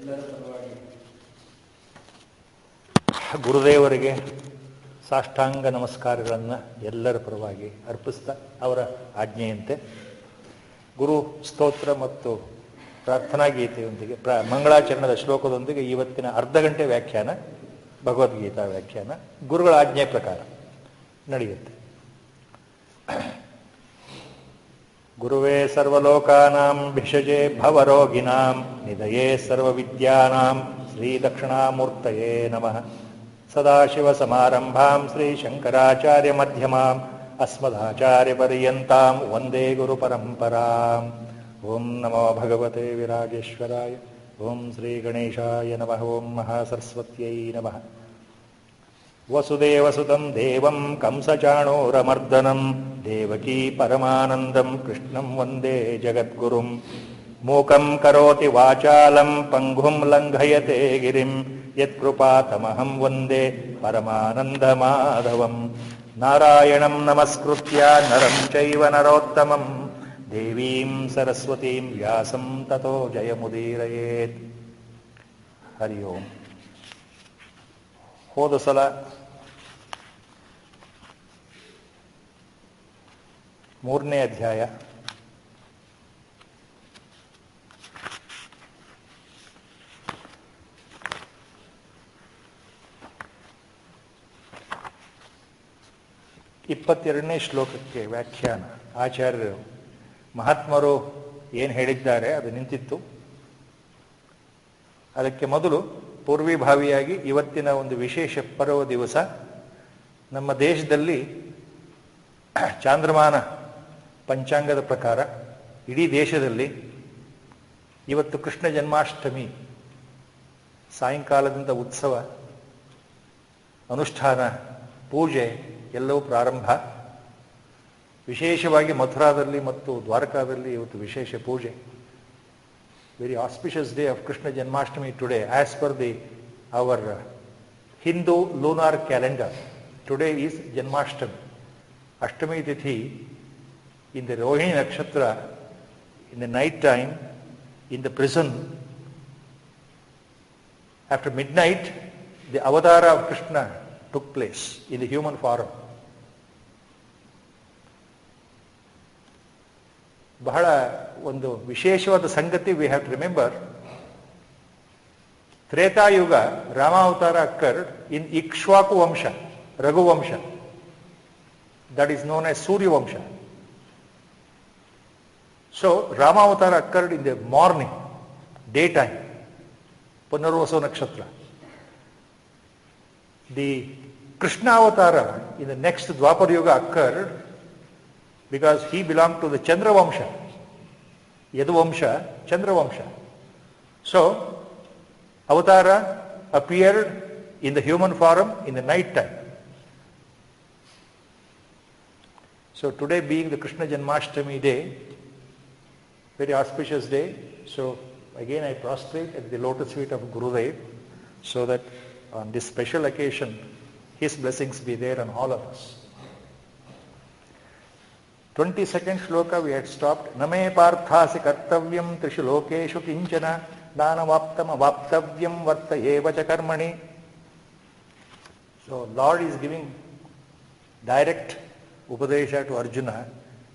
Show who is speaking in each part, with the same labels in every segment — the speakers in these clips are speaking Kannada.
Speaker 1: ಎಲ್ಲರ ಪರವಾಗಿ
Speaker 2: ಗುರುದೇವರಿಗೆ ಸಾಷ್ಟಾಂಗ ನಮಸ್ಕಾರಗಳನ್ನು ಎಲ್ಲರ ಪರವಾಗಿ ಅರ್ಪಿಸ್ತಾ ಅವರ ಆಜ್ಞೆಯಂತೆ ಗುರು ಸ್ತೋತ್ರ ಮತ್ತು ಪ್ರಾರ್ಥನಾ ಗೀತೆಯೊಂದಿಗೆ ಮಂಗಳಾಚರಣದ ಶ್ಲೋಕದೊಂದಿಗೆ ಇವತ್ತಿನ ಅರ್ಧ ಗಂಟೆ ವ್ಯಾಖ್ಯಾನ, ಭಗವದ್ಗೀತಾ ವ್ಯಾಖ್ಯಾನ ಗುರುಗಳ ಆಜ್ಞೆ ಪ್ರಕಾರ ನಡೆಯುತ್ತೆ. ಗುರುವೇ ಸರ್ವಲೋಕಾನಾಂ ಭಿಷಜೇ ಭವರೋಗಿಣಾಂ ನಿಧಯೇ ಸರ್ವವಿದ್ಯಾನಾಂ ಶ್ರೀ ದಕ್ಷಿಣಾಮೂರ್ತಯೇ ನಮಃ. ಸದಾಶಿವಸಮಾರಂಭಾಂ ಶ್ರೀ ಶಂಕರಾಚಾರ್ಯ ಮಧ್ಯಮಾಂ ಅಸ್ಮದಾಚಾರ್ಯಪರ್ಯಂತಾಂ ವಂದೇ ಗುರುಪರಂಪರಾಂ. ಓಂ ನಮೋ ಭಗವತೆ ವಿರಾಜೇಶ್ವರಾಯ. ಓಂ ಶ್ರೀ ಗಣೇಶಾಯ ನಮಃ. ಓಂ ಮಹಾಸರಸ್ವತ್ಯೈ ನಮಃ. ವಸುದೇವಸುತಂ ದೇವಂ ಕಂಸಚಾಣೂರಮರ್ದನಂ ದೇವಕೀ ಪರಮಾನಂದಂ ಕೃಷ್ಣಂ ವಂದೇ ಜಗದ್ಗುರುಂ. ಮೂಕಂ ಕರೋತಿ ವಾಚಾಲಂ ಪಂಗುಂ ಲಂಘಯತೆ ಗಿರಿಂ ಯತ್ಕೃಪಾತಮಹಂ ವಂದೇ ಪರಮಾನಂದಮಾಧವಂ. ನಾರಾಯಣಂ ನಮಸ್ಕೃತ್ಯ ನರಂ ಚೈವ ನರೋತ್ತಮಂ ದೇವೀಂ ಸರಸ್ವತೀಂ ವ್ಯಾಸಂ ತತೋ ಜಯಮುದೀರಯೇತ್. ಹರಿ ಓಂ. ಹೋದ ಸಲ ಮೂರನೇ ಅಧ್ಯಾಯ ಇಪ್ಪತ್ತೆರಡನೇ ಶ್ಲೋಕಕ್ಕೆ ವ್ಯಾಖ್ಯಾನ ಆಚಾರ್ಯರು ಮಹಾತ್ಮರು ಏನು ಹೇಳಿದ್ದಾರೆ ಅದು ನಿಂತಿತ್ತು. ಅದಕ್ಕೆ ಮೊದಲು ಪೂರ್ವಿಭಾವಿಯಾಗಿ ಇವತ್ತಿನ ಒಂದು ವಿಶೇಷ ಪರ್ವ ದಿವಸ ನಮ್ಮ ದೇಶದಲ್ಲಿ ಚಾಂದ್ರಮಾನ ಪಂಚಾಂಗದ ಪ್ರಕಾರ ಇಡೀ ದೇಶದಲ್ಲಿ ಇವತ್ತು ಕೃಷ್ಣ ಜನ್ಮಾಷ್ಟಮಿ ಸಾಯಂಕಾಲದಿಂದ ಉತ್ಸವ, ಅನುಷ್ಠಾನ, ಪೂಜೆ ಎಲ್ಲವೂ ಪ್ರಾರಂಭ. ವಿಶೇಷವಾಗಿ ಮಥುರಾದಲ್ಲಿ ಮತ್ತು ದ್ವಾರಕಾದಲ್ಲಿ ಇವತ್ತು ವಿಶೇಷ ಪೂಜೆ. Very auspicious day of Krishna Janmashtami today as per our Hindu lunar calendar. Today is Janmashtami. Ashtami Tithi in the Rohini Nakshatra, in the night time, in the prison, after midnight, the avatara of Krishna took place in the human form. ಬಹಳ ಒಂದು ವಿಶೇಷವಾದ ಸಂಗತಿ ವಿ ಹ್ಯಾವ್ ಟು ರಿಮೆಂಬರ್. ತ್ರೇತಾಯುಗ ರಾಮಾವತಾರ ಅಕ್ಕರ್ಡ್ ಇನ್ ಇಕ್ಷ್ವಾಕು ವಂಶ, Raghuvamsha, that is known as Suryavamsha. So ರಾಮಾವತಾರ accord in the morning, day time, Punarvasu ನಕ್ಷತ್ರ. ದಿ ಕೃಷ್ಣಾವತಾರ ಇನ್ ದ ನೆಕ್ಸ್ಟ್ ದ್ವಾಪರ ಯುಗ accord because he belonged to the Chandravamsha, Yaduvamsha, Chandravamsha. So, Avatara appeared in the human form in the night time. So, today being the Krishna Janmashtami day, very auspicious day, so again I prostrate at the lotus feet of Gurudev so that on this special occasion, his blessings be there on all of us. 22nd shloka we had stopped. Name parthasi kartavyam trishu lokeshu kinchana danavaptam avaptavyam vartayeva cha karmani. So Lord is giving direct upadesha to Arjuna,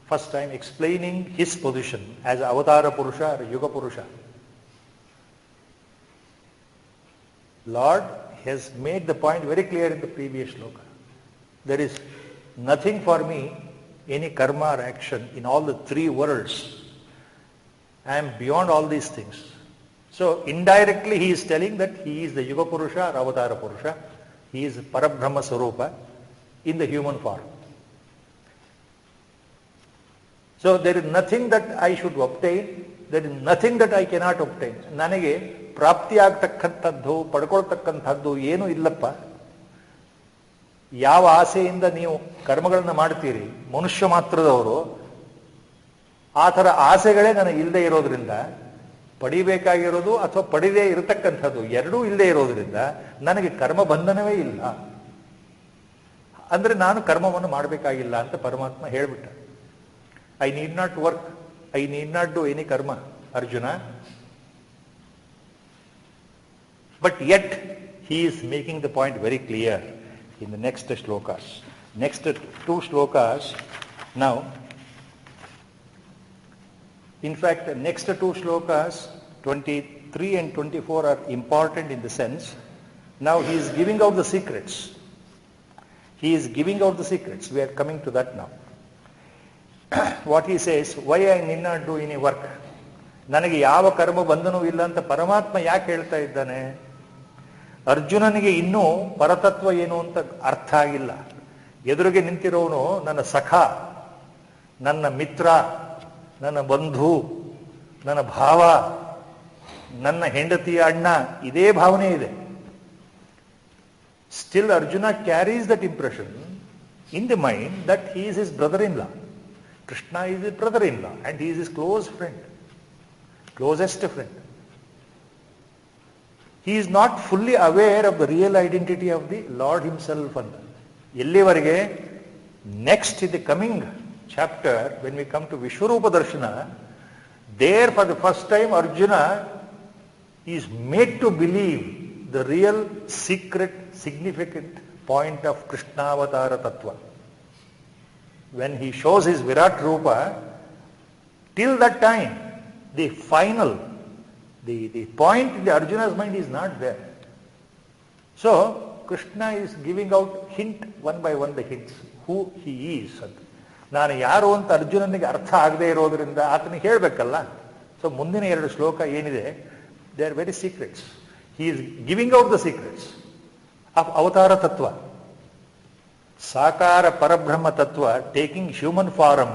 Speaker 2: first time explaining his position as avatara purusha or yuga purusha. Lord has made the point very clear in the previous shloka. There is nothing for me, any karma or action in all the three worlds. I am beyond all these things. So indirectly he is telling that he is the Yuga Purusha or Avatara Purusha. He is Parabrahma Swarupa in the human form. So there is nothing that I should obtain. There is nothing that I cannot obtain. ನನಗೆ ಪ್ರಾಪ್ತಿಯಾಗತಕ್ಕಂಥದ್ದು, ಪಡ್ಕೊಳ್ತಕ್ಕಂಥದ್ದು ಏನೂ ಇಲ್ಲಪ್ಪ. ಯಾವ ಆಸೆಯಿಂದ ನೀವು ಕರ್ಮಗಳನ್ನು ಮಾಡ್ತೀರಿ ಮನುಷ್ಯ ಮಾತ್ರದವರು, ಆ ಥರ ಆಸೆಗಳೇ ನನಗೆ ಇಲ್ಲದೆ ಇರೋದ್ರಿಂದ, ಪಡಿಬೇಕಾಗಿರೋದು ಅಥವಾ ಪಡಿದೇ ಇರತಕ್ಕಂಥದ್ದು ಎರಡೂ ಇಲ್ಲದೆ ಇರೋದ್ರಿಂದ ನನಗೆ ಕರ್ಮ ಬಂಧನವೇ ಇಲ್ಲ. ಅಂದರೆ ನಾನು ಕರ್ಮವನ್ನು ಮಾಡಬೇಕಾಗಿಲ್ಲ ಅಂತ ಪರಮಾತ್ಮ ಹೇಳಿಬಿಟ್ಟ. I need not work, I need not do any karma. Arjuna, But yet, he is making the point very clear in the next shlokas. Next two shlokas, now, in fact, the next two shlokas, 23 and 24 are important in the sense, now he is giving out the secrets. He is giving out the secrets. We are coming to that now. What he says, why I need not do any work? ನನಗೆ ಯಾವ ಕರ್ಮ ಬಂಧನೂ ಇಲ್ಲ ಅಂತ ಪರಮಾತ್ಮ ಯಾಕೆ ಹೇಳ್ತಾ ಇದ್ದಾನೆ? ಅರ್ಜುನನಿಗೆ ಇನ್ನೂ ಪರತತ್ವ ಏನು ಅಂತ ಅರ್ಥ ಆಗಿಲ್ಲ. ಎದುರಿಗೆ ನಿಂತಿರೋನು ನನ್ನ ಸಖ, ನನ್ನ ಮಿತ್ರ, ನನ್ನ ಬಂಧು, ನನ್ನ ಭಾವ, ನನ್ನ ಹೆಂಡತಿಯ ಅಣ್ಣ, ಇದೇ ಭಾವನೆ ಇದೆ. Still Arjuna carries that impression in the mind that he is his brother-in-law. Krishna is his brother-in-law and he is his close friend, closest friend. He is not fully aware of the real identity of the Lord himself. ಎಲ್ಲಿವರೆಗೆ next in the coming chapter, when we come to Vishwarupa Darshana, there for the first time Arjuna is made to believe the real secret significant point of Krishna Avatara Tattva. When he shows his Virat Rupa, till that time, the final, the point in the Arjuna's mind is not there. So, Krishna is giving out hint, one by one the hints, who he is. ನಾನು ಯಾರು ಅಂತ ಅರ್ಜುನನಿಗೆ ಅರ್ಥ ಆಗದೆ ಇರೋದ್ರಿಂದ ಆತನಿಗೆ ಹೇಳಬೇಕಲ್ಲ. ಸೊ ಮುಂದಿನ ಎರಡು ಶ್ಲೋಕ ಏನಿದೆ, they are very secrets. He is giving out the secrets of Avatara Tattva. Sakara Parabrahma Tattva taking human form,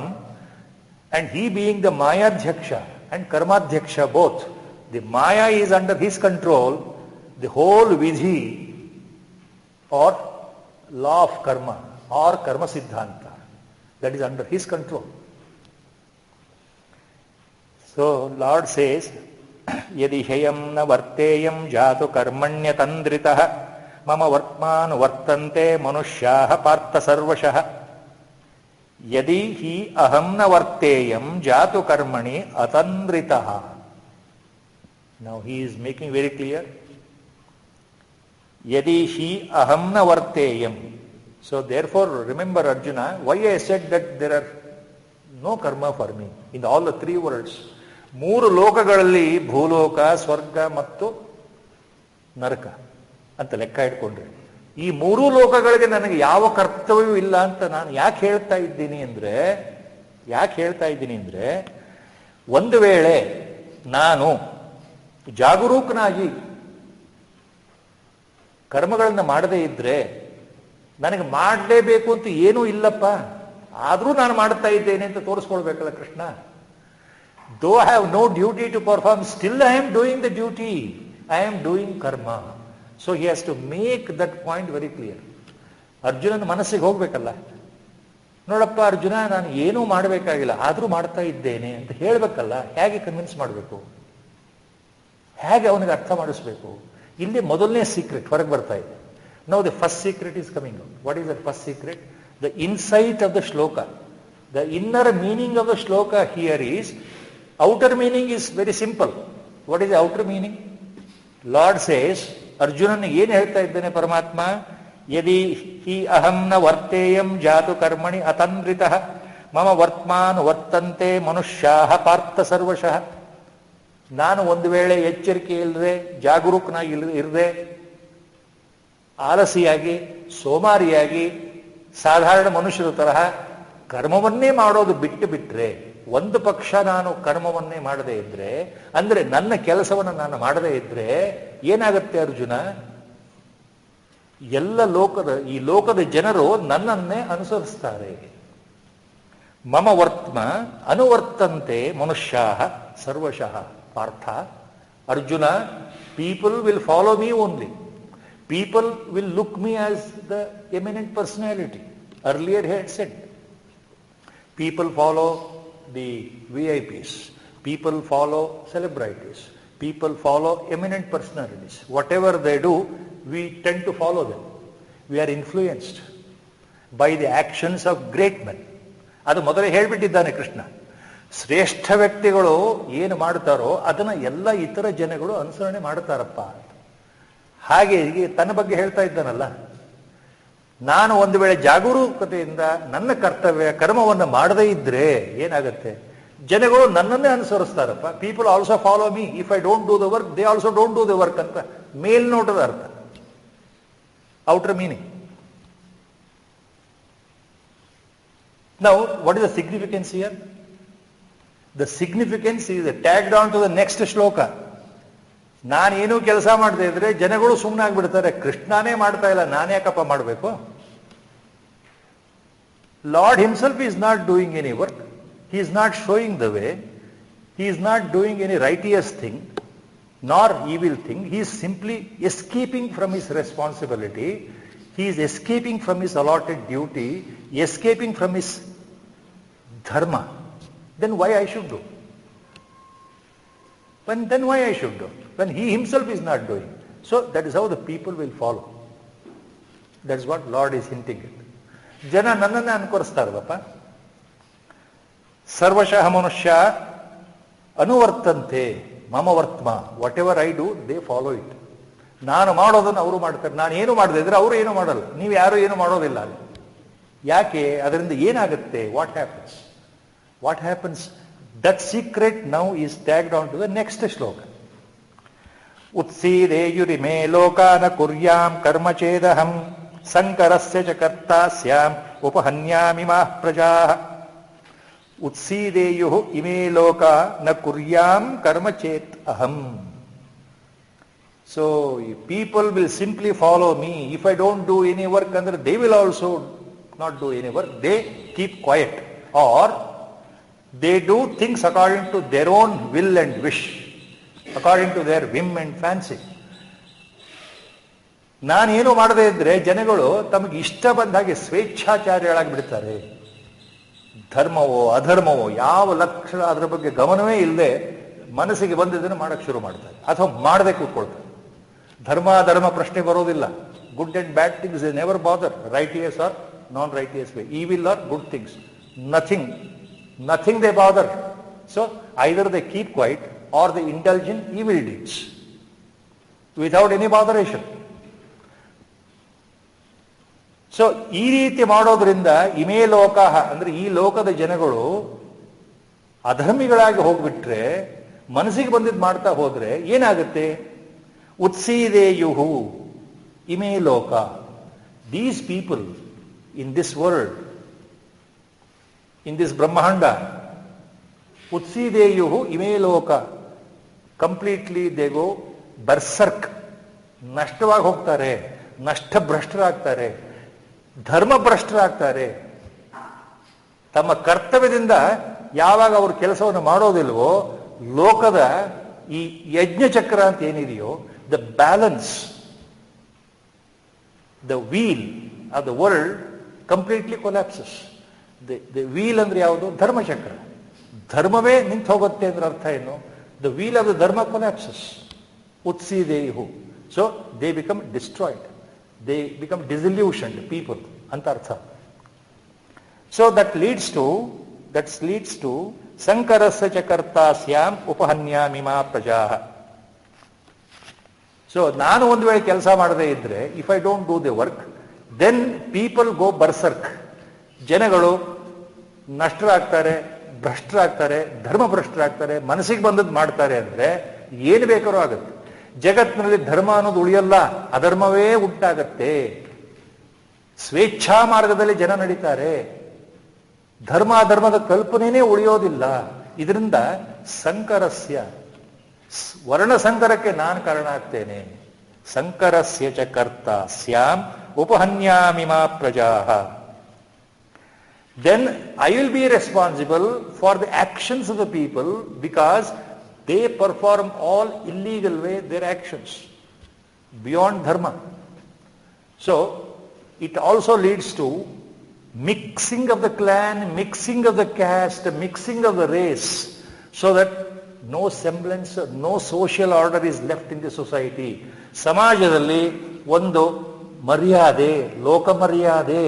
Speaker 2: and he being the Mayadhyaksha and Karmadhyaksha both. The Maya is under his control, the whole Vidhi or law of karma or Karma Siddhanta, that is under his control. So Lord says, यदि ह्ययं न वर्तेयं जातु कर्मण्यतन्द्रितः मम वर्त्मानु वर्तन्ते मनुष्याः पार्थ सर्वशः यदि हि अहं न वर्तेयं जातु कर्मणि अतन्द्रितः. Now he is making very clear. यदि हि अहं न वर्तेयं. So therefore remember Arjuna, why I said that there are no karma for me in all the three worlds. ಮೂರು ಲೋಕಗಳಲ್ಲಿ ಭೂಲೋಕ, ಸ್ವರ್ಗ ಮತ್ತು ನರಕ ಅಂತ ಲೆಕ್ಕ ಇಟ್ಕೊಂಡ್ರೆ, ಈ ಮೂರೂ ಲೋಕಗಳಿಗೆ ನನಗೆ ಯಾವ ಕರ್ತವ್ಯವೂ ಇಲ್ಲ ಅಂತ ನಾನು ಯಾಕೆ ಹೇಳ್ತಾ ಇದ್ದೀನಿ ಅಂದ್ರೆ ಒಂದು ವೇಳೆ ನಾನು ಜಾಗರೂಕನಾಗಿ ಕರ್ಮಗಳನ್ನ ಮಾಡದೇ ಇದ್ರೆ ನನಗೆ ಮಾಡಲೇಬೇಕು ಅಂತ ಏನೂ ಇಲ್ಲಪ್ಪ, ಆದರೂ ನಾನು ಮಾಡ್ತಾ ಇದ್ದೇನೆ ಅಂತ ತೋರಿಸ್ಕೊಳ್ಬೇಕಲ್ಲ Krishna. Though I have no duty to perform, still I am doing the duty. I am doing karma. So he has to make that point very clear. ಅರ್ಜುನನ ಮನಸ್ಸಿಗೆ ಹೋಗ್ಬೇಕಲ್ಲ, ನೋಡಪ್ಪ ಅರ್ಜುನ, ನಾನು ಏನೂ ಮಾಡಬೇಕಾಗಿಲ್ಲ ಆದರೂ ಮಾಡ್ತಾ ಇದ್ದೇನೆ ಅಂತ ಹೇಳಬೇಕಲ್ಲ. ಹೇಗೆ ಕನ್ವಿನ್ಸ್ ಮಾಡಬೇಕು, ಹೇಗೆ ಅವನಿಗೆ ಅರ್ಥ ಮಾಡಿಸ್ಬೇಕು? ಇಲ್ಲಿ ಮೊದಲನೇ ಸೀಕ್ರೆಟ್ ಹೊರಗೆ ಬರ್ತಾ ಇದೆ. Now the first secret is coming out. What is the first secret? The insight of the shloka. The inner meaning of the shloka here is, outer meaning is very simple. What is the outer meaning? Lord says, ಅರ್ಜುನನಿಗೆ ಏನು ಹೇಳ್ತಾ ಇದ್ದಾನೆ ಪರಮಾತ್ಮ? ಯದಿ ಹಿ ಅಹಂ ನ ವರ್ತೇಯಂ ಜಾತು ಕರ್ಮಣಿ ಅತಂದ್ರಿತಃ ಮಮ ವರ್ತ್ಮಾನ್ ವರ್ತಂತೆ ಮನುಷ್ಯಾಃ ಪಾರ್ಥ ಸರ್ವಶಃ. ನಾನು ಒಂದು ವೇಳೆ ಎಚ್ಚರಿಕೆ ಇಲ್ಲದೆ, ಜಾಗರೂಕನಾಗಿ ಇರದೆ, ಆಲಸಿಯಾಗಿ, ಸೋಮಾರಿಯಾಗಿ, ಸಾಧಾರಣ ಮನುಷ್ಯರ ತರಹ ಕರ್ಮವನ್ನೇ ಮಾಡೋದು ಬಿಟ್ಟು ಬಿಟ್ರೆ, ಒಂದು ಪಕ್ಷ ನಾನು ಕರ್ಮವನ್ನೇ ಮಾಡದೇ ಇದ್ರೆ, ಅಂದ್ರೆ ನನ್ನ ಕೆಲಸವನ್ನು ನಾನು ಮಾಡದೇ ಇದ್ರೆ ಏನಾಗುತ್ತೆ ಅರ್ಜುನ? ಎಲ್ಲ ಈ ಲೋಕದ ಜನರು ನನ್ನನ್ನೇ ಅನುಸರಿಸ್ತಾರೆ. ಮಮ ವರ್ತ್ಮ ಅನುವರ್ತಂತೆ ಮನುಷ್ಯಾಃ ಸರ್ವಶಃ Partha. Arjuna, people will follow me only. People will look me as the eminent personality. Earlier he had said, people follow the VIPs, people follow celebrities, people follow eminent personalities. Whatever they do, we tend to follow them. We are influenced by the actions of great men. ಅದು ಮೊದಲೇ ಹೇಳ್ಬಿಟ್ಟಿದ್ದಾನೆ ಕೃಷ್ಣ. ಶ್ರೇಷ್ಠ ವ್ಯಕ್ತಿಗಳು ಏನು ಮಾಡ್ತಾರೋ ಅದನ್ನ ಎಲ್ಲ ಇತರ ಜನಗಳು ಅನುಸರಣೆ ಮಾಡ್ತಾರಪ್ಪ. ಹಾಗೆ ಹೀಗೆ ತನ್ನ ಬಗ್ಗೆ ಹೇಳ್ತಾ ಇದ್ದಾನಲ್ಲ. ನಾನು ಒಂದು ವೇಳೆ ಜಾಗರೂಕತೆಯಿಂದ ನನ್ನ ಕರ್ತವ್ಯ ಕರ್ಮವನ್ನು ಮಾಡದೇ ಇದ್ರೆ ಏನಾಗುತ್ತೆ? ಜನಗಳು ನನ್ನನ್ನೇ ಅನುಸರಿಸ್ತಾರಪ್ಪ. People also follow me if I don't do the work, they also don't do the work ಅಂತ ಮೇಲ್ನೋಟದ ಅರ್ಥ, outer meaning. Now, what is the significance here? The significance is tagged on to the next shloka. ನಾನೇನು ಕೆಲಸ ಮಾಡದೇ ಇದ್ರೆ ಜನಗಳು ಸುಮ್ಮನೆ ಆಗ್ಬಿಡ್ತಾರೆ. ಕೃಷ್ಣನೇ ಮಾಡ್ತಾ ಇಲ್ಲ, ನಾನು ಯಾಕಪ್ಪ ಮಾಡಬೇಕು? Lord himself is not doing any work. He is not showing the way. He is not doing any righteous thing nor evil thing. He is simply escaping from his responsibility. He is escaping from his allotted duty, escaping from his dharma. Then why I should do? Then why I should do? When he himself is not doing. So that is how the people will follow. That is what Lord is hinting at. ಜನ ನನ್ನನ್ನೇ ಅನುಕರಿಸ್ತಾರಪ್ಪ. ಸರ್ವಶಃ ಮನುಷ್ಯ ಅನುವರ್ತಂತೆ ಮಮ ವರ್ತಮ. Whatever I do they follow it. ನಾನು ಮಾಡೋದನ್ನು ಅವರು ಮಾಡ್ತಾರೆ. ನಾನು ಏನು ಮಾಡದೇ ಇದ್ರೆ ಅವರು ಏನು ಮಾಡಲ್ಲ. ನೀವು ಯಾರು ಏನು ಮಾಡೋದಿಲ್ಲ. ಯಾಕೆ? ಅದರಿಂದ ಏನಾಗುತ್ತೆ? What happens? What happens? That secret now is tagged on to the next shloka. Utsideyurime lokana kuryam karma chedaham sankarasya cha kartasyam upahanyamimah prajah. Utsideyuh ime loka na kuryam karma chet aham. So people will simply follow me. If I don't do any work, they will also not do any work. They keep quiet, or they do things according to their own will and wish, according to their whim and fancy. ನಾನೇನು ಮಾಡದೇ ಇದ್ರೆ ಜನಗಳು ತಮಗೆ ಇಷ್ಟ ಬಂದ ಹಾಗೆ ಸ್ವೇಚ್ಛಾಚಾರ್ಯಗಳಾಗಿಬಿಡ್ತಾರೆ. ಧರ್ಮವೋ ಅಧರ್ಮವೋ ಯಾವ ಲಕ್ಷಣ ಅದರ ಬಗ್ಗೆ ಗಮನವೇ ಇಲ್ಲದೆ ಮನಸ್ಸಿಗೆ ಬಂದಿದ್ದನ್ನು ಮಾಡಕ್ಕೆ ಶುರು ಮಾಡ್ತಾರೆ, ಅಥವಾ ಮಾಡದೆ ಕೂತ್ಕೊಳ್ತಾರೆ. ಧರ್ಮ ಪ್ರಶ್ನೆ ಬರೋದಿಲ್ಲ. Good and bad things they never bother. Righteous or non righteous way, evil or good things, nothing they bother. So either they keep quiet or they indulge in evil deeds without any botheration. So ಈ ರೀತಿ ಮಾಡೋದ್ರಿಂದ ಇಮೇ ಲೋಕ ಅಂದ್ರೆ ಈ ಲೋಕದ ಜನಗಳು ಅಧರ್ಮಿಗಳಾಗಿ ಹೋಗ್ಬಿಟ್ರೆ, ಮನಸ್ಸಿಗೆ ಬಂದಿದ್ದು ಮಾಡ್ತಾ ಹೋದ್ರೆ ಏನಾಗುತ್ತೆ? ಉತ್ಸೀದೇಯುಹು ಇಮೇ ಲೋಕ. These people in this world, in this brahmanda, utsideyuhu ime loka, completely they go berserk, ನಷ್ಟವಾಗಿ ಹೋಗ್ತಾರೆ, ನಷ್ಟಭ್ರಷ್ಟರಾಗ್ತಾರೆ, ಧರ್ಮಭ್ರಷ್ಟರಾಗ್ತಾರೆ. ತಮ್ಮ ಕರ್ತವ್ಯದಿಂದ ಯಾವಾಗ ಅವರು ಕೆಲಸವನ್ನು ಮಾಡೋದಿಲ್ವೋ, ಲೋಕದ ಈ ಯಜ್ಞ ಚಕ್ರ ಅಂತ ಏನಿದೆಯೋ, the balance, the wheel of the world completely collapses. The wheel ಅಂದ್ರೆ ಯಾವುದು? ಧರ್ಮಚಕ್ರ. ಧರ್ಮವೇ ನಿಂತು ಹೋಗುತ್ತೆ ಅಂದ್ರೆ ಅರ್ಥ ಏನು? The wheel of the dharma collapses. ಉತ್ಸೀದೇಯುಹು. So they become destroyed, they become disillusioned people ಅಂತ ಅರ್ಥ. ಸೊ ದಟ್ ಲೀಡ್ಸ್ ಟು ಸಂಕರಸ್ಯ ಚ ಕರ್ತಾಸ್ಯಾಂ ಉಪಹನ್ಯಾಮಿಮಾ ಪ್ರಜಾ. ಸೊ ನಾನು ಒಂದು ವೇಳೆ ಕೆಲಸ ಮಾಡದೇ ಇದ್ರೆ, if I don't do the work, then people go berserk. ಜನಗಳು ನಷ್ಟರಾಗ್ತಾರೆ, ಭ್ರಷ್ಟರಾಗ್ತಾರೆ, ಧರ್ಮಭ್ರಷ್ಟರಾಗ್ತಾರೆ, ಮನಸ್ಸಿಗೆ ಬಂದದ್ದು ಮಾಡ್ತಾರೆ. ಅಂದ್ರೆ ಏನು ಬೇಕಾದ್ರೂ ಆಗುತ್ತೆ. ಜಗತ್ತಿನಲ್ಲಿ ಧರ್ಮ ಅನ್ನೋದು ಉಳಿಯಲ್ಲ, ಅಧರ್ಮವೇ ಉಂಟಾಗತ್ತೆ. ಸ್ವೇಚ್ಛಾ ಮಾರ್ಗದಲ್ಲಿ ಜನ ನಡೀತಾರೆ, ಅಧರ್ಮದ ಕಲ್ಪನೆಯೇ ಉಳಿಯೋದಿಲ್ಲ. ಇದರಿಂದ ಸಂಕರಸ್ಯ, ವರ್ಣ ಸಂಕರಕ್ಕೆ ನಾನು ಕಾರಣ ಆಗ್ತೇನೆ. ಸಂಕರಸ್ಯ ಚ ಕರ್ತ ಸ್ಯಾಂ ಉಪಹನ್ಯಾಮಿಮಾ ಪ್ರಜಾ. Then I will be responsible for the actions of the people, because they perform all illegal way their actions beyond dharma. So it also leads to mixing of the clan, mixing of the caste, mixing of the race, so that no semblance, no social order is left in the society. ಸಮಾಜದಲ್ಲಿ ಒಂದು ಮರ್ಯಾದೆ, ಲೋಕ ಮರ್ಯಾದೆ,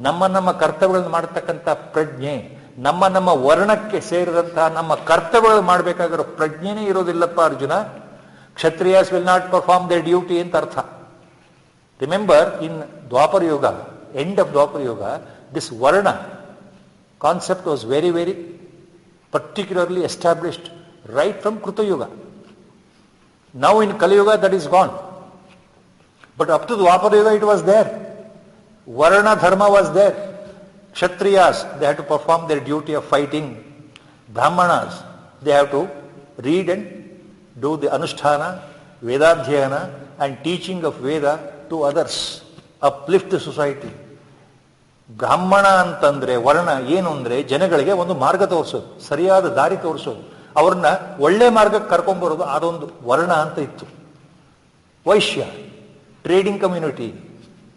Speaker 2: ನಮ್ಮ ಕರ್ತವ್ಯಗಳನ್ನು ಮಾಡತಕ್ಕಂಥ ಪ್ರಜ್ಞೆ, ನಮ್ಮ ವರ್ಣಕ್ಕೆ ಸೇರಿದಂತಹ ನಮ್ಮ ಕರ್ತವ್ಯಗಳು ಮಾಡಬೇಕಾಗಿರೋ ಪ್ರಜ್ಞೆನೇ ಇರೋದಿಲ್ಲಪ್ಪ Arjuna. Kshatriyas will not perform their duty in Tartha. Remember, in Dwapar Yuga, end of Dwapar Yuga, this Varna concept was very, very particularly established right from Kruta Yuga. Now in Kali Yuga that is gone. But up to Dwapar Yuga it was there. Varna Dharma was there. Kshatriyas, they had to perform their duty of fighting. Brahmanas, they have to read and do the Anusthana, Vedadhyayana and teaching of Veda to others. Uplift the society. ಬ್ರಾಹ್ಮಣ ಅಂತಂದ್ರೆ ವರ್ಣ ಏನು ಅಂದ್ರೆ ಜನಗಳಿಗೆ ಒಂದು ಮಾರ್ಗ ತೋರಿಸೋದು, ಸರಿಯಾದ ದಾರಿ ತೋರಿಸೋದು, ಅವ್ರನ್ನ ಒಳ್ಳೆ ಮಾರ್ಗಕ್ಕೆ ಕರ್ಕೊಂಡ್ಬರೋದು, ಅದೊಂದು ವರ್ಣ ಅಂತ ಇತ್ತು. Vaishya, trading community,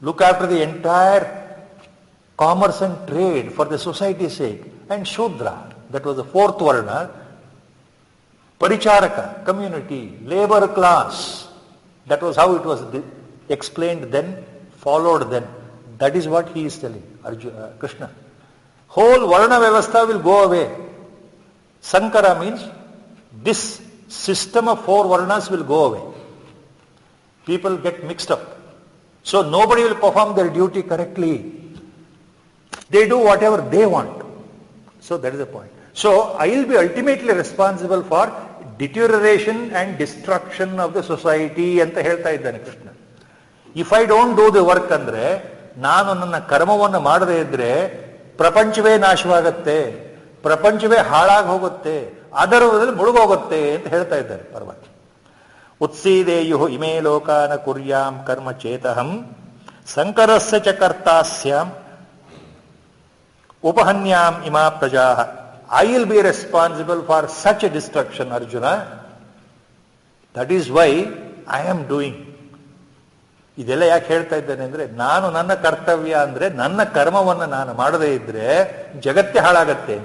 Speaker 2: look after the entire commerce and trade for the society sake. And Shudra, that was the fourth varna, ಪರಿಚಾರಕ community, labour class. That was how it was explained then, followed then. That is what he is telling Krishna. Whole Varna Vyavastha will go away. Sankara means this system of 4 Varnas will go away. People get mixed up. So nobody will perform their duty correctly. They do whatever they want. So that is the point. So I will be ultimately responsible for deterioration and destruction of the society ಅಂತ ಹೇಳ್ತಾ ಇದ್ದಾನೆ Krishna. If I don't do the work ಅಂದ್ರೆ, ನಾನು ನನ್ನ ಕರ್ಮವನ್ನು ಮಾಡದೇ ಇದ್ರೆ ಪ್ರಪಂಚವೇ ನಾಶವಾಗತ್ತೆ, ಪ್ರಪಂಚವೇ ಹಾಳಾಗಿ ಹೋಗುತ್ತೆ, ಅದರದಲ್ಲಿ ಮುಳುಗೋಗುತ್ತೆ ಅಂತ ಹೇಳ್ತಾ ಇದ್ದಾರೆ ಪರಮಾತ್ಮ. ಉತ್ಸೀದೇಯು ಇಮೇ ಲೋಕಾನ ಕುರ್ಯಾಂ ಕರ್ಮ ಚೇತಹಂ ಸಂಕರಸ್ಯ ಚ ಕರ್ತಾಸ್ಯಾಂ ಉಪಹನ್ಯಾಂ ಇಮಾ ಪ್ರಜಾ. I will be responsible for such A destruction Arjuna. That is why I am doing. ಇದೆಲ್ಲ ಯಾಕೆ ಹೇಳ್ತಾ ಇದ್ದೇನೆ ಅಂದ್ರೆ, ನಾನು ನನ್ನ ಕರ್ತವ್ಯ ಅಂದ್ರೆ ನನ್ನ ಕರ್ಮವನ್ನು ನಾನು ಮಾಡದೇ ಇದ್ರೆ ಜಗತ್ತೇ ಹಾಳಾಗತ್ತೆ.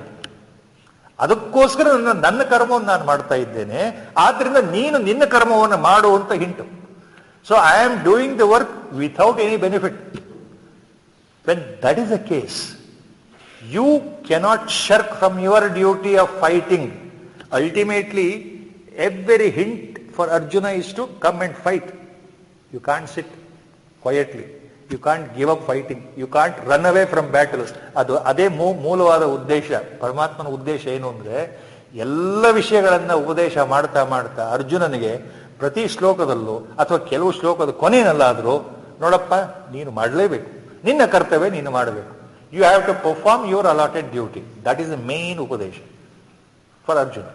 Speaker 2: ಅದಕ್ಕೋಸ್ಕರ ನನ್ನ ಕರ್ಮವನ್ನು ನಾನು ಮಾಡ್ತಾ ಇದ್ದೇನೆ. ಆದ್ರಿಂದ ನೀನು ನಿನ್ನ ಕರ್ಮವನ್ನು ಮಾಡು ಅಂತ hint. So I am doing the work without any benefit. When that is the case, you cannot shirk from your duty of fighting. Ultimately, every hint for Arjuna is to come and fight. You can't sit quietly. You can't give up fighting. You can't run away from battles. ಅದೇ ಮೂಲವಾದ ಉದ್ದೇಶ. ಪರಮಾತ್ಮನ ಉದ್ದೇಶ ಏನು ಅಂದ್ರೆ, ಎಲ್ಲ ವಿಷಯಗಳನ್ನ ಉಪದೇಶ ಮಾಡ್ತಾ ಮಾಡ್ತಾ ಅರ್ಜುನನಿಗೆ ಪ್ರತಿ ಶ್ಲೋಕದಲ್ಲೂ ಅಥವಾ ಕೆಲವು ಶ್ಲೋಕದ ಕೊನೆಯಲ್ಲಾದರೂ, ನೋಡಪ್ಪ ನೀನು ಮಾಡಲೇಬೇಕು, ನಿನ್ನ ಕರ್ತವ್ಯ ನೀನು ಮಾಡಬೇಕು. You have to perform your allotted duty. That is the main upadesha for Arjuna.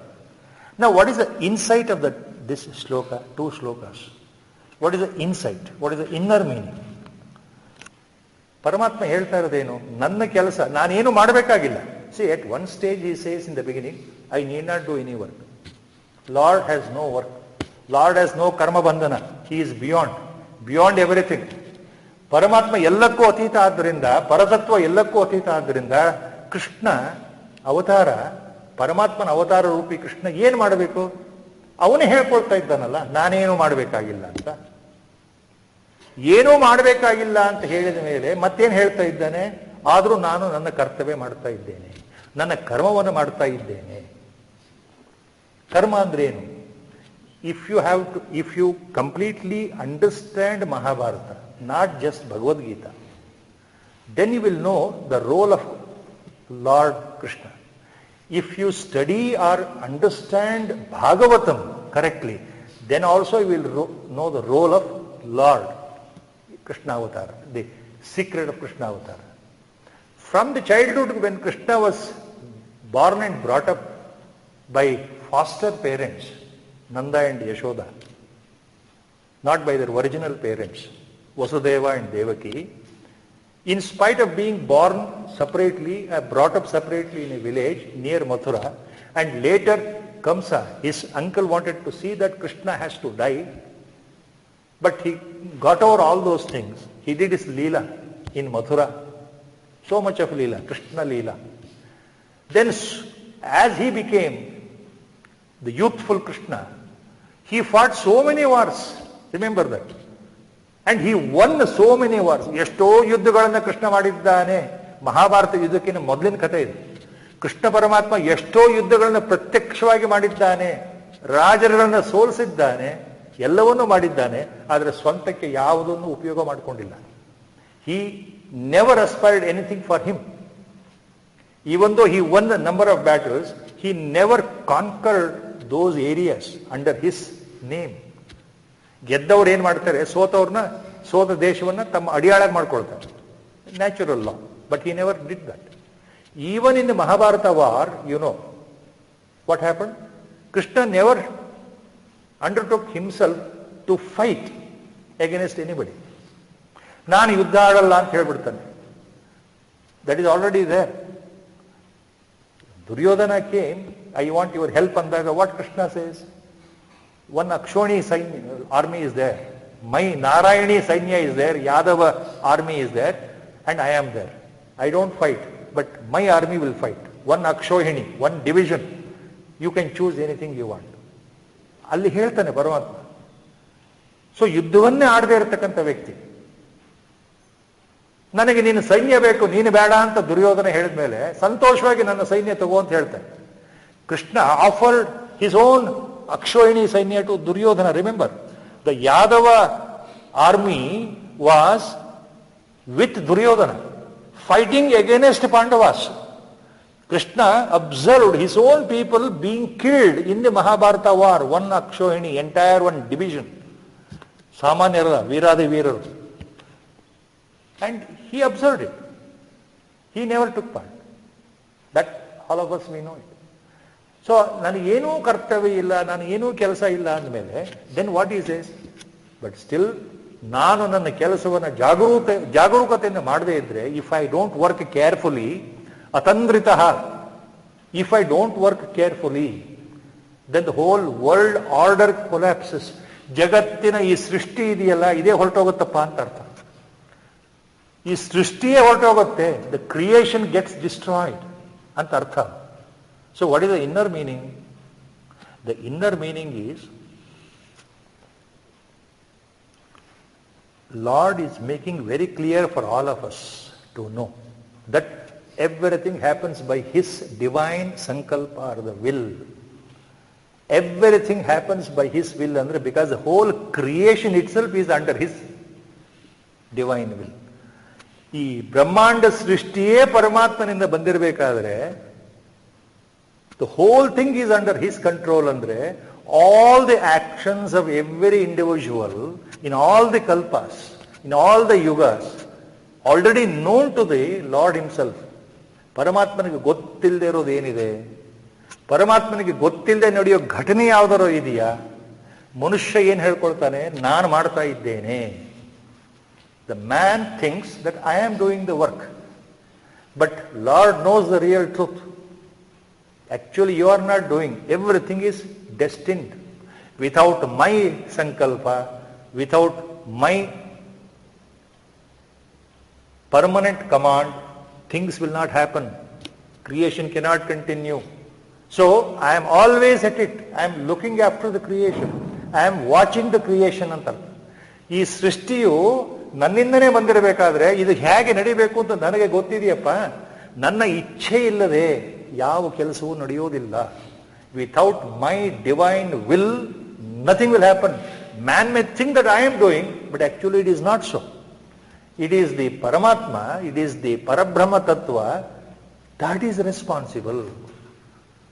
Speaker 2: Now what is the insight of this shloka, 2 shlokas? What is the insight? What is the inner meaning? ಪರಮಾತ್ಮ ಹೇಳ್ತಾ ಇರೋದೇನು, ನನ್ನ ಕೆಲಸ ನಾನೇನು ಮಾಡಬೇಕಾಗಿಲ್ಲ. See, at one stage he says in the beginning, I need not do any work. Lord has no work. Lord has no karma bandhana. He is beyond everything. ಪರಮಾತ್ಮ ಎಲ್ಲಕ್ಕೂ ಅತೀತ ಆದ್ದರಿಂದ, ಪರತತ್ವ ಎಲ್ಲಕ್ಕೂ ಅತೀತ ಆದ್ದರಿಂದ, ಕೃಷ್ಣ ಅವತಾರ, ಪರಮಾತ್ಮನ ಅವತಾರ ರೂಪಿ ಕೃಷ್ಣ ಏನ್ ಮಾಡಬೇಕು ಅವನೇ ಹೇಳ್ಕೊಳ್ತಾ ಇದ್ದಾನಲ್ಲ, ನಾನೇನು ಮಾಡಬೇಕಾಗಿಲ್ಲ ಅಂತ. ಏನೂ ಮಾಡಬೇಕಾಗಿಲ್ಲ ಅಂತ ಹೇಳಿದ ಮೇಲೆ ಮತ್ತೇನು ಹೇಳ್ತಾ ಇದ್ದಾನೆ, ಆದ್ರೂ ನಾನು ನನ್ನ ಕರ್ತವ್ಯ ಮಾಡ್ತಾ ಇದ್ದೇನೆ, ನನ್ನ ಕರ್ಮವನ್ನು ಮಾಡ್ತಾ ಇದ್ದೇನೆ. ಕರ್ಮ ಅಂದ್ರೆ ಏನು? If you completely understand Mahabharata, not just Bhagavad Gita, then you will know the role of Lord Krishna. If you study or understand Bhagavatam correctly, then also you will know the role of Lord Krishna Avatara, the secret of Krishna Avatara. From the childhood, when Krishna was born and brought up by foster parents, Nanda and Yashoda, not by their original parents, Vasudeva and Devaki, in spite of being born separately, brought up separately in a village near Mathura, and later Kamsa, his uncle, wanted to see that Krishna has to die, but he got over all those things. He did his Leela in Mathura, so much of Leela, Krishna Leela. Then as he became the youthful Krishna, he fought so many wars, remember that. And he won so many wars. ಎಷ್ಟೋ ಯುದ್ಧಗಳನ್ನ ಕೃಷ್ಣ ಮಾಡಿದ್ದಾನೆ. ಮಹಾಭಾರತ ಯುದ್ಧಕ್ಕಿಂತ ಮೊದಲಿನ ಕಥೆ ಇದು. ಕೃಷ್ಣ ಪರಮಾತ್ಮ ಎಷ್ಟೋ ಯುದ್ಧಗಳನ್ನ ಪ್ರತ್ಯಕ್ಷವಾಗಿ ಮಾಡಿದ್ದಾನೆ, ರಾಜರನ್ನ ಸೋಲಿಸಿದ್ದಾನೆ. ಎಲ್ಲವನ್ನೂ ಮಾಡಿದ್ದಾನೆ, ಆದರೆ ಸ್ವಂತಕ್ಕೆ ಯಾವುದನ್ನು ಉಪಯೋಗ ಮಾಡಿಕೊಂಡಿಲ್ಲ. He never aspired anything for him. Even though he won a number of battles, he never conquered those areas under his name. ಗೆದ್ದವ್ರು ಏನ್ ಮಾಡ್ತಾರೆ, ಸೋತ ದೇಶವನ್ನ ತಮ್ಮ ಅಡಿಯಾಳಾಗಿ ಮಾಡ್ಕೊಳ್ತಾರೆ. Natural law. But he never did that. Even in the Mahabharata war, you know what happened? Krishna never undertook himself to fight against anybody. ನಾನು ಯುದ್ಧ ಆಡಲ್ಲ ಅಂತ ಹೇಳ್ಬಿಡ್ತಾನೆ. That is already there. Duryodhana came, I want your help ಅಂದಾಗ what Krishna says? One Akshoni army is there. My Narayani Sainya is there. Yadava army is there. And I am there. I don't fight. But my army will fight. One Akshohini, one division. You can choose anything you want. ಅಲ್ಲಿ ಹೇಳ್ತಾನೆ ಪರಮಾತ್ಮ. ಸೊ ಯುದ್ಧವನ್ನೇ ಆಡದೇ ಇರತಕ್ಕಂಥ ವ್ಯಕ್ತಿ, ನನಗೆ ನೀನು ಸೈನ್ಯ ಬೇಕು, ನೀನು ಬೇಡ ಅಂತ ದುರ್ಯೋಧನ ಹೇಳಿದ ಮೇಲೆ ಸಂತೋಷವಾಗಿ ನನ್ನ ಸೈನ್ಯ ತಗೋ ಅಂತ ಹೇಳ್ತಾನೆ. Krishna offered his own Akshohini Sainya to Duryodhana. Remember, the Yadava army was with Duryodhana, fighting against Pandavas. Krishna observed his own people being killed in the Mahabharata war. One Akshohini, entire one division. Samanyara, Viradi Viraru. And he observed it. He never took part. That all of us we know it. So ನನಗೇನೂ ಕರ್ತವ್ಯ ಇಲ್ಲ, ನನಗೇನೂ ಕೆಲಸ ಇಲ್ಲ ಅಂದಮೇಲೆ then what is is? But still ನಾನು ನನ್ನ ಕೆಲಸವನ್ನು ಜಾಗರೂಕತೆಯಿಂದ ಮಾಡದೇ ಇದ್ರೆ, if I don't work carefully ಅತಂದ್ರಿತಃ, if I don't work carefully then the whole world order collapses. ಜಗತ್ತಿನ ಈ ಸೃಷ್ಟಿ ಇದೆಯಲ್ಲ, ಇದೇ ಹೊರಟೋಗುತ್ತಪ್ಪ ಅಂತ ಅರ್ಥ. ಈ ಸೃಷ್ಟಿಯೇ ಹೊರಟೋಗುತ್ತೆ. ದ ಕ್ರಿಯೇಷನ್ ಗೆಟ್ಸ್ ಡಿಸ್ಟ್ರಾಯ್ಡ್ ಅಂತ ಅರ್ಥ. So what is the inner meaning? The inner meaning is, Lord is making very clear for all of us to know that everything happens by His divine sankalpa, or the will. Everything happens by His will, andre because the whole creation itself is under His divine will. ಈ ಬ್ರಹ್ಮಾಂಡ ಸೃಷ್ಟಿಯೇ ಪರಮಾತ್ಮನಿಂದ ಬಂದಿರಬೇಕಾದ್ರೆ the whole thing is under his control andre, all the actions of every individual in all the kalpas, in all the yugas, already known to the Lord himself. ಪರಮಾತ್ಮನಿಗೆ ಗೊತ್ತಿಲ್ಲದೆ ಇರೋದು ಏನಿದೆ? ಪರಮಾತ್ಮನಿಗೆ ಗೊತ್ತಿಲ್ಲದೆ ನಡೆಯೋ ಘಟನೆ ಯಾವ್ದಾರೋ ಇದೆಯಾ? ಮನುಷ್ಯ ಏನ್ ಹೇಳ್ಕೊಳ್ತಾನೆ, ನಾನು ಮಾಡ್ತಾ ಇದ್ದೇನೆ. The man thinks that I am doing the work, but Lord knows the real truth. Actually, you are not doing. Everything is destined. Without my sankalpa, without my permanent command, things will not happen. Creation cannot continue. So, I am always at it. I am looking after the creation. I am watching the creation ಅಂತ. ಈ ಸೃಷ್ಟಿಯು ನನ್ನಿಂದನೇ ಬಂದಿರಬೇಕಾದ್ರೆ ಇದು ಹೇಗೆ ನಡಿಬೇಕು ಅಂತ ನನಗೆ ಗೊತ್ತಿದೆಯಪ್ಪ. ನನ್ನ ಇಚ್ಛೆ ಇಲ್ಲದೆ ಯಾವ ಕೆಲಸವೂ ನಡೆಯೋದಿಲ್ಲ. Without my divine will nothing will happen. Man may think that I am doing, but actually it is not so. It is the Paramatma, it is the Parabrahma ತತ್ವ that is responsible.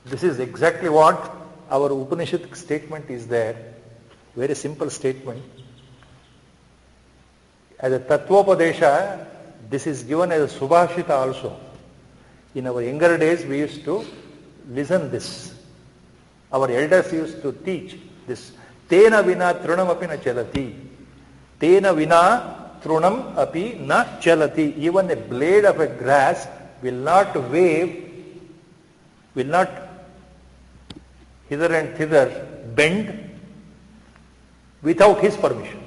Speaker 2: This is exactly what our Upanishad statement is there. Very simple statement. As a Tattvopadesha, this is given as a Subhashita also. In our younger days, we used to listen this. Our elders used to teach this. Tena vina trunam api na chalati. Tena vina trunam api na chalati. Even a blade of a grass will not wave, will not hither and thither bend without his permission.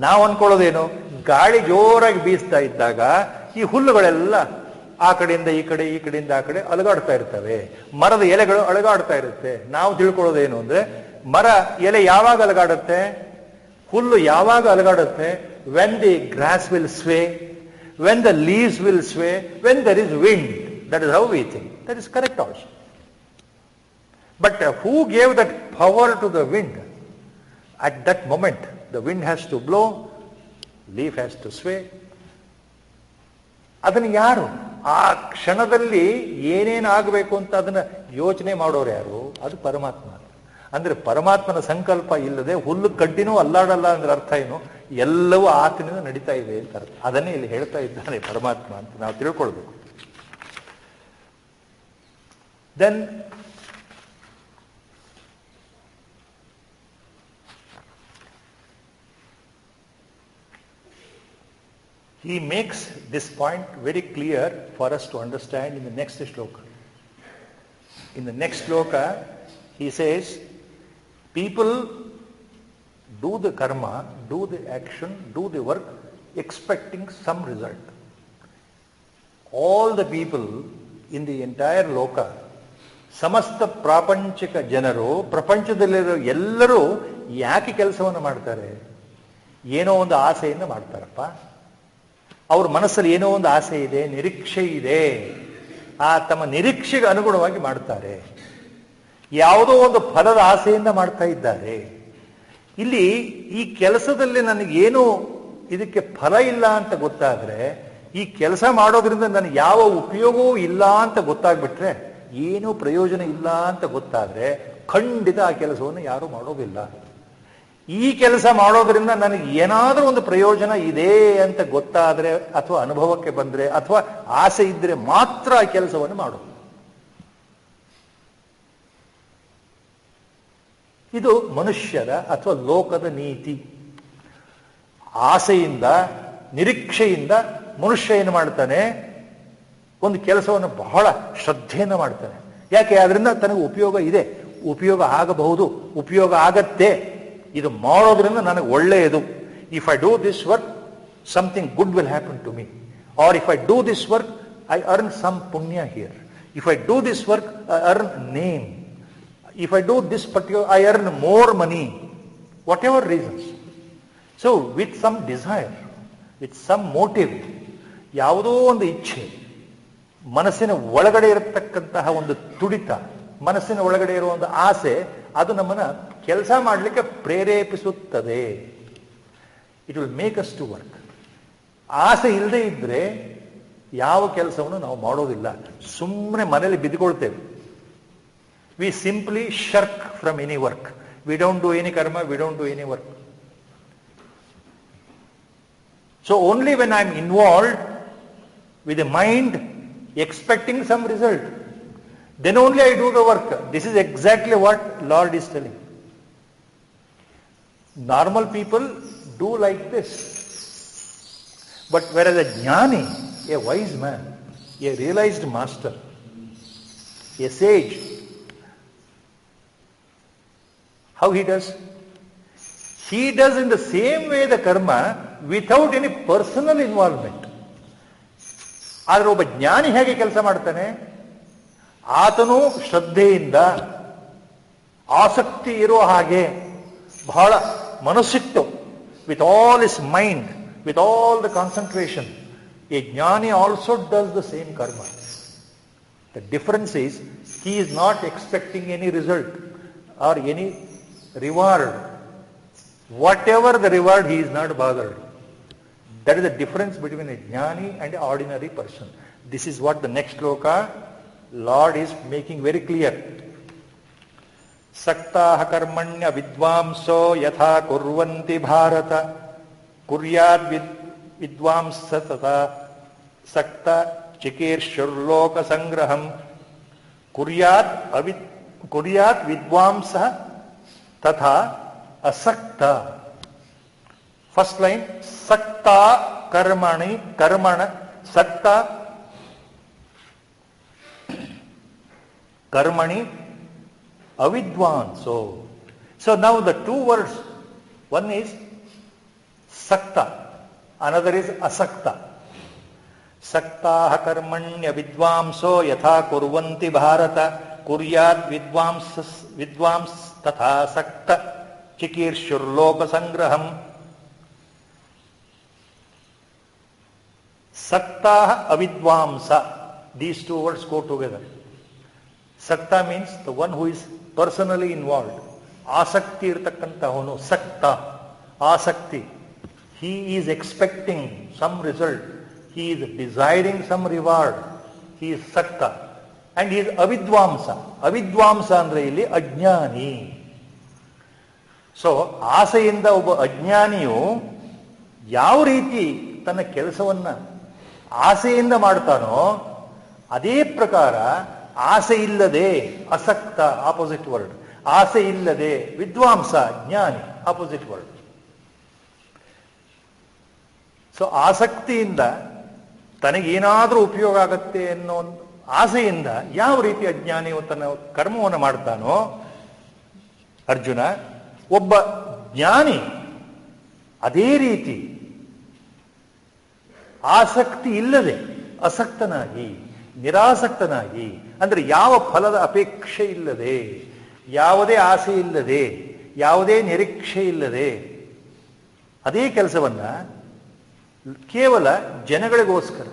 Speaker 2: ನಾವು ಅನ್ಕೊಳ್ಳೋದೇನು, ಗಾಳಿ ಜೋರಾಗಿ ಬೀಸ್ತಾ ಇದ್ದಾಗ ಈ ಹುಲ್ಲುಗಳೆಲ್ಲ ಆ ಕಡೆಯಿಂದ ಈ ಕಡೆ, ಈ ಕಡೆಯಿಂದ ಆ ಕಡೆ ಅಲಗಾಡ್ತಾ ಇರ್ತವೆ. ಮರದ ಎಲೆಗಳು ಅಲಗಾಡ್ತಾ ಇರುತ್ತೆ. ನಾವು ತಿಳ್ಕೊಳ್ಳೋದೇನು ಅಂದ್ರೆ, ಮರ ಎಲೆ ಯಾವಾಗ ಅಲಗಾಡುತ್ತೆ, ಹುಲ್ಲು ಯಾವಾಗ ಅಲಗಾಡುತ್ತೆ? When the grass will sway, when the leaves will sway, when there is wind. That is how we think. That is correct also. But who gave that power to the wind? At that moment, the wind has to blow, leaf has to sway. ಅದನ್ನು ಯಾರು ಆ ಕ್ಷಣದಲ್ಲಿ ಏನೇನು ಆಗಬೇಕು ಅಂತ ಅದನ್ನ ಯೋಚನೆ ಮಾಡೋರು ಯಾರು? ಅದು ಪರಮಾತ್ಮ. ಅಂದ್ರೆ ಪರಮಾತ್ಮನ ಸಂಕಲ್ಪ ಇಲ್ಲದೆ ಹುಲ್ಲು ಕಡ್ಡಿನೂ ಅಲ್ಲಾಡಲ್ಲ ಅಂದ್ರೆ ಅರ್ಥ ಏನು? ಎಲ್ಲವೂ ಆತನಿಂದ ನಡೀತಾ ಇದೆ ಅಂತ ಅರ್ಥ. ಅದನ್ನೇ ಇಲ್ಲಿ ಹೇಳ್ತಾ ಇದ್ದಾನೆ ಪರಮಾತ್ಮ ಅಂತ ನಾವು ತಿಳ್ಕೊಳ್ಬೇಕು. Then he makes this point very clear for us to understand in the next shloka. In the next shloka, he says, people do the karma, do the action, do the work, expecting some result. All the people in the entire loka, ಸಮಸ್ತ ಪ್ರಾಪಂಚಿಕ ಜನರು, ಪ್ರಪಂಚದಲ್ಲಿರೋ ಎಲ್ಲರೂ ಯಾಕೆ ಕೆಲಸವನ್ನು ಮಾಡ್ತಾರೆ? ಏನೋ ಒಂದು ಆಸೆಯಿಂದ ಮಾಡ್ತಾರಪ್ಪ. ಅವ್ರ ಮನಸ್ಸಲ್ಲಿ ಏನೋ ಒಂದು ಆಸೆ ಇದೆ, ನಿರೀಕ್ಷೆ ಇದೆ. ಆ ತಮ್ಮ ನಿರೀಕ್ಷೆಗೆ ಅನುಗುಣವಾಗಿ ಮಾಡ್ತಾರೆ. ಯಾವುದೋ ಒಂದು ಫಲದ ಆಸೆಯಿಂದ ಮಾಡ್ತಾ ಇದ್ದಾರೆ. ಇಲ್ಲಿ ಈ ಕೆಲಸದಲ್ಲಿ ನನಗೇನು ಇದಕ್ಕೆ ಫಲ ಇಲ್ಲ ಅಂತ ಗೊತ್ತಾದ್ರೆ, ಈ ಕೆಲಸ ಮಾಡೋದ್ರಿಂದ ನನಗೆ ಯಾವ ಉಪಯೋಗವೂ ಇಲ್ಲ ಅಂತ ಗೊತ್ತಾಗ್ಬಿಟ್ರೆ, ಏನೂ ಪ್ರಯೋಜನ ಇಲ್ಲ ಅಂತ ಗೊತ್ತಾದ್ರೆ ಖಂಡಿತ ಆ ಕೆಲಸವನ್ನು ಯಾರೂ ಮಾಡೋದಿಲ್ಲ. ಈ ಕೆಲಸ ಮಾಡೋದ್ರಿಂದ ನನಗೆ ಏನಾದರೂ ಒಂದು ಪ್ರಯೋಜನ ಇದೆ ಅಂತ ಗೊತ್ತಾದ್ರೆ, ಅಥವಾ ಅನುಭವಕ್ಕೆ ಬಂದ್ರೆ, ಅಥವಾ ಆಸೆ ಇದ್ರೆ ಮಾತ್ರ ಆ ಕೆಲಸವನ್ನು ಮಾಡೋದು. ಇದು ಮನುಷ್ಯರ ಅಥವಾ ಲೋಕದ ನೀತಿ. ಆಸೆಯಿಂದ, ನಿರೀಕ್ಷೆಯಿಂದ ಮನುಷ್ಯ ಏನು ಮಾಡ್ತಾನೆ? ಒಂದು ಕೆಲಸವನ್ನು ಬಹಳ ಶ್ರದ್ಧೆಯಿಂದ ಮಾಡ್ತಾನೆ. ಯಾಕೆ? ಅದರಿಂದ ತನಗೆ ಉಪಯೋಗ ಇದೆ, ಉಪಯೋಗ ಆಗಬಹುದು, ಉಪಯೋಗ ಆಗತ್ತೆ, ಇದು ಮಾಡೋದ್ರಿಂದ ನನಗೆ ಒಳ್ಳೆಯದು. If I do this work, something good will happen to me. Or if I do this work, I earn some punya here. If I do this work, I earn name. If I do this particular, I earn more money. Whatever reasons. So with some desire, with some motive, ಯಾವುದೋ ಒಂದು ಇಚ್ಛೆ, ಮನಸ್ಸಿನ ಒಳಗಡೆ ಇರತಕ್ಕಂತಹ ಒಂದು ತುಡಿತ, ಮನಸ್ಸಿನ ಒಳಗಡೆ ಇರುವ ಒಂದು ಆಸೆ, ಅದು ನಮ್ಮನ್ನ ಕೆಲಸ ಮಾಡಲಿಕ್ಕೆ ಪ್ರೇರೇಪಿಸುತ್ತದೆ. It will make us to work. ಆಸೆ ಇಲ್ಲದೆ ಇದ್ರೆ ಯಾವ ಕೆಲಸವನ್ನು ನಾವು ಮಾಡೋದಿಲ್ಲ. ಸುಮ್ಮನೆ ಮನೇಲಿ ಬಿದ್ದುಕೊಳ್ತೇವೆ. We simply shirk from any work. We don't do any karma, we don't do any work. So only when I am involved with the mind expecting some result, then only I do the work. This is exactly what Lord is telling. Normal people do like this. But whereas a jnani, a wise man, a realized master, a sage, how he does? He does in the same way the karma without any personal involvement. ಆದರೆ ಒಬ್ಬ ಜ್ಞಾನಿ ಹೇಗೆ ಕೆಲಸ ಮಾಡ್ತಾನೆ? ಆತನು ಶ್ರದ್ಧೆಯಿಂದ, ಆಸಕ್ತಿ ಇರೋ ಹಾಗೆ, ಬಹಳ ಮನಸ್ಸಿಟ್ಟು, with all his mind, with all the concentration. A jnani also does the same karma. The difference is he is not expecting any result or any reward. Whatever the reward, he is not bothered. That is the difference between a jnani and an ordinary person. This is what the next shloka Lord is making very clear. Saktaha karmanya vidvamso yatha kurvanti bharata kuryad vidvamsa tata sakta chikirshurloka sangraham kuryat vidvamsa तथा असक्ता. फर्स्ट लाइन, सक्ता कर्मणि कर्मण, सक्ता कर्मणि avidvanso. So now the two words, one is sakta, another is asakta. Sakta karmanya vidvamso yatha kurvanti bharata kuryat vidvams तथा सक्त चिकीर्षुर्लोक संग्रहम. Sakta avidvamsa. These two words go together. Sakta means the one who is personally involved. ಆಸಕ್ತಿ ಇರತಕ್ಕಂಥವನು ಸಕ್ತ. ಆಸಕ್ತಿ. He is expecting some result, he is desiring some reward, he is sakta. And he is avidwamsa. ಅವಿದ್ವಾಂಸ ಅಂದ್ರೆ ಇಲ್ಲಿ ಅಜ್ಞಾನಿ. ಸೊ ಆಸೆಯಿಂದ ಒಬ್ಬ ಅಜ್ಞಾನಿಯು ಯಾವ ರೀತಿ ತನ್ನ ಕೆಲಸವನ್ನ ಆಸೆಯಿಂದ ಮಾಡ್ತಾನೋ ಅದೇ ಪ್ರಕಾರ ಆಸೆ ಇಲ್ಲದೆ ಅಸಕ್ತ, ಆಪೋಸಿಟ್ ವರ್ಡ್. ಆಸೆ ಇಲ್ಲದೆ ವಿದ್ವಾಂಸ, ಜ್ಞಾನಿ, ಆಪೋಸಿಟ್ ವರ್ಡ್. ಸೊ ಆಸಕ್ತಿಯಿಂದ ತನಗೇನಾದರೂ ಉಪಯೋಗ ಆಗತ್ತೆ ಅನ್ನೋ ಆಸೆಯಿಂದ ಯಾವ ರೀತಿ ಅಜ್ಞಾನಿಯು ತನ್ನ ಕರ್ಮವನ್ನು ಮಾಡ್ತಾನೋ ಅರ್ಜುನ, ಒಬ್ಬ ಜ್ಞಾನಿ ಅದೇ ರೀತಿ ಆಸಕ್ತಿ ಇಲ್ಲದೆ ಅಸಕ್ತನಾಗಿ, ನಿರಾಸಕ್ತನಾಗಿ, ಅಂದ್ರೆ ಯಾವ ಫಲದ ಅಪೇಕ್ಷೆ ಇಲ್ಲದೆ, ಯಾವುದೇ ಆಸೆ ಇಲ್ಲದೆ, ಯಾವುದೇ ನಿರೀಕ್ಷೆ ಇಲ್ಲದೆ ಅದೇ ಕೆಲಸವನ್ನ ಕೇವಲ ಜನಗಳಿಗೋಸ್ಕರ,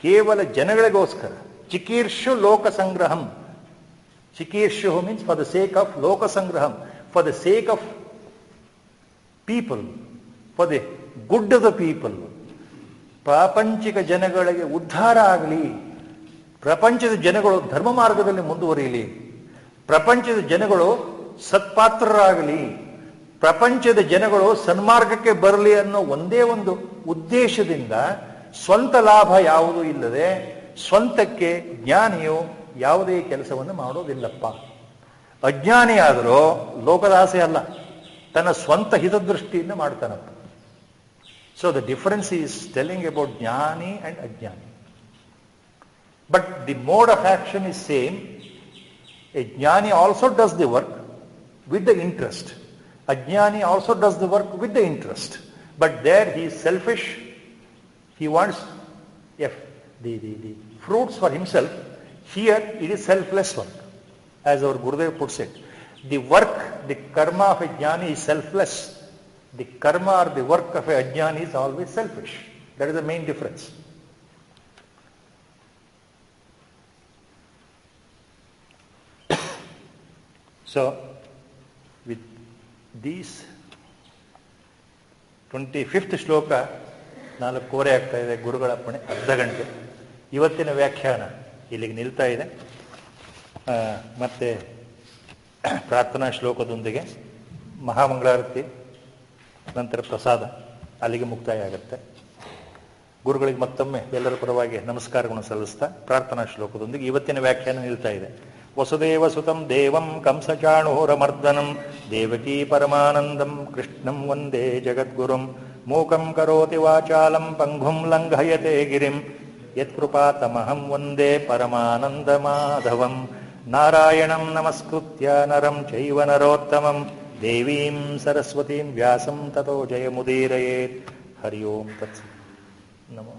Speaker 2: ಕೇವಲ ಜನಗಳಿಗೋಸ್ಕರ, ಚಿಕೀರ್ಷು ಲೋಕ ಸಂಗ್ರಹಂ. ಚಿಕೀರ್ಷು means for the sake of loka sangraham, for the sake of people, for the good of the people. ಪ್ರಾಪಂಚಿಕ ಜನಗಳಿಗೆ ಉದ್ಧಾರ ಆಗಲಿ, ಪ್ರಪಂಚದ ಜನಗಳು ಧರ್ಮ ಮಾರ್ಗದಲ್ಲಿ ಮುಂದುವರಿಯಲಿ, ಪ್ರಪಂಚದ ಜನಗಳು ಸತ್ಪಾತ್ರರಾಗಲಿ, ಪ್ರಪಂಚದ ಜನಗಳು ಸನ್ಮಾರ್ಗಕ್ಕೆ ಬರಲಿ ಅನ್ನೋ ಒಂದೇ ಒಂದು ಉದ್ದೇಶದಿಂದ ಸ್ವಂತ ಲಾಭ ಯಾವುದೂ ಇಲ್ಲದೆ ಸ್ವಂತಕ್ಕೆ ಜ್ಞಾನಿಯು ಯಾವುದೇ ಕೆಲಸವನ್ನು ಮಾಡೋದಿಲ್ಲಪ್ಪ. ಅಜ್ಞಾನಿ ಆದರೂ ಲೋಕದ ಆಸೆ ಅಲ್ಲ, ತನ್ನ ಸ್ವಂತ ಹಿತದೃಷ್ಟಿಯಿಂದ ಮಾಡ್ತಾನಪ್ಪ. So the difference is telling about jnani and ajnani. But the mode of action is same. A jnani also does the work with the interest. Ajnani also does the work with the interest. But there he is selfish. He wants the fruits for himself. Here it is selfless work. As our Gurudev puts it, the work, the karma of a jnani is selfless. The karma or the work of a ajnani is always selfish. That is the main difference. So, with these 25th ಶ್ಲೋಕ 4:15 ಆಗ್ತಾ ಇದೆ. ಗುರುಗಳ ಅಪ್ಪಣೆ ಅರ್ಧ ಗಂಟೆ. ಇವತ್ತಿನ ವ್ಯಾಖ್ಯಾನ ಇಲ್ಲಿಗೆ ನಿಲ್ತಾ ಇದೆ. ಮತ್ತೆ ಪ್ರಾರ್ಥನಾ ಶ್ಲೋಕದೊಂದಿಗೆ ಮಹಾಮಂಗಳಾರತಿ, ನಂತರ ಪ್ರಸಾದ, ಅಲ್ಲಿಗೆ ಮುಕ್ತಾಯ ಆಗುತ್ತೆ. ಗುರುಗಳಿಗೆ ಮತ್ತೊಮ್ಮೆ ಎಲ್ಲರ ಪರವಾಗಿ ನಮಸ್ಕಾರಗಳನ್ನು ಸಲ್ಲಿಸ್ತಾ ಪ್ರಾರ್ಥನಾ ಶ್ಲೋಕದೊಂದಿಗೆ ಇವತ್ತಿನ ವ್ಯಾಖ್ಯಾನ ನಿಲ್ತಾ ಇದೆ. ವಸುದೇವ ಸುತಂ ದೇವಂ ಕಂಸಚಾಣೂರಮರ್ದನಂ ದೇವಕೀ ಪರಮಾನಂದಂ ಕೃಷ್ಣಂ ವಂದೇ ಜಗದ್ಗುರುಂ ಮೂಕಂ ಕರೋತಿ ವಾಚಾಲಂ ಪಂಗುಂ ಲಂಘಯತೆ ಗಿರಿಂ ಯತ್ಕೃಪಾತಮಹಂ ವಂದೇ ಪರಮಾನಂದಮಾಧವಂ. ನಾರಾಯಣಂ ನಮಸ್ಕೃತ್ಯ ನರಂ ಚೈವ ನರೋತ್ತಮಂ ದೇವೀಂ ಸರಸ್ವತೀಂ ವ್ಯಾಸಂ ತತೋ ಜಯಮುದೀರಯೇತ್. ಹರಿ ಓಂ ತತ್ಸತ್. ನಮೋ